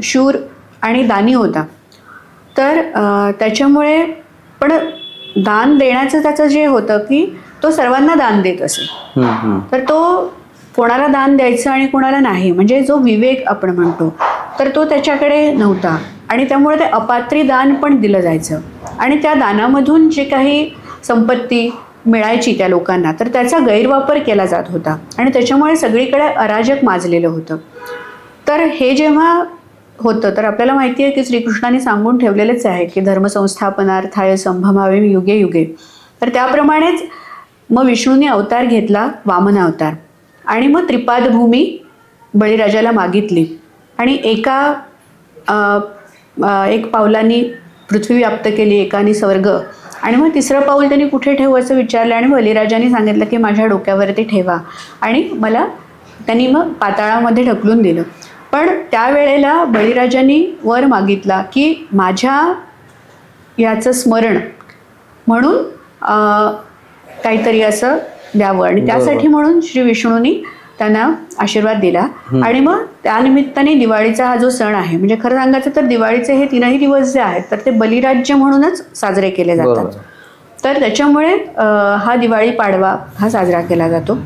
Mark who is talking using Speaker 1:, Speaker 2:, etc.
Speaker 1: शूर आणि दानी होता. तर त्याच्यामुळे पण दान देण्याचं त्याचं जे होतं की तो सर्वांना दान देत असे. तर तो कोणाला दान द्यायचं आणि कोणाला नाही, म्हणजे जो विवेक आपण म्हणतो तर तो त्याच्याकडे नव्हता. आणि त्यामुळे ते अपात्री दान पण दिलं जायचं आणि त्या दानामधून जे काही संपत्ती मिळायची त्या लोकांना तर त्याचा गैरवापर केला जात होता आणि त्याच्यामुळे सगळीकडे अराजक माजलेलं होतं. तर हे जेव्हा होतं तर आपल्याला माहिती आहे की श्रीकृष्णाने सांगून ठेवलेलेच आहे की धर्मसंस्थापनार्थाय संभवावे युगे युगे. तर त्याप्रमाणेच मग विष्णूंनी अवतार घेतला, वामन अवतार, आणि मग त्रिपादभूमी बळीराजाला मागितली आणि एक पावलांनी पृथ्वी व्याप्त केली, एकाने स्वर्ग, आणि मग तिसरं पाऊल त्यांनी कुठे ठेवू असं विचारलं आणि बळीराजाने सांगितलं की माझ्या डोक्यावरती ठेवा, आणि मला त्यांनी मग पाताळामध्ये ढकलून दिलं. पण त्यावेळेला बळीराजांनी वर मागितला की माझ्या याचं स्मरण म्हणून काहीतरी असं द्यावं, आणि त्यासाठी म्हणून श्री विष्णूंनी त्यांना आशीर्वाद दिला. आणि मग त्यानिमित्ताने दिवाळीचा हा जो सण आहे, म्हणजे खरं सांगायचं तर दिवाळीचे हे 3ही दिवस जे आहेत तर ते बलिराज्य म्हणूनच साजरे केले जातात. तर त्याच्यामुळे हा दिवाळी पाडवा हा साजरा केला जातो.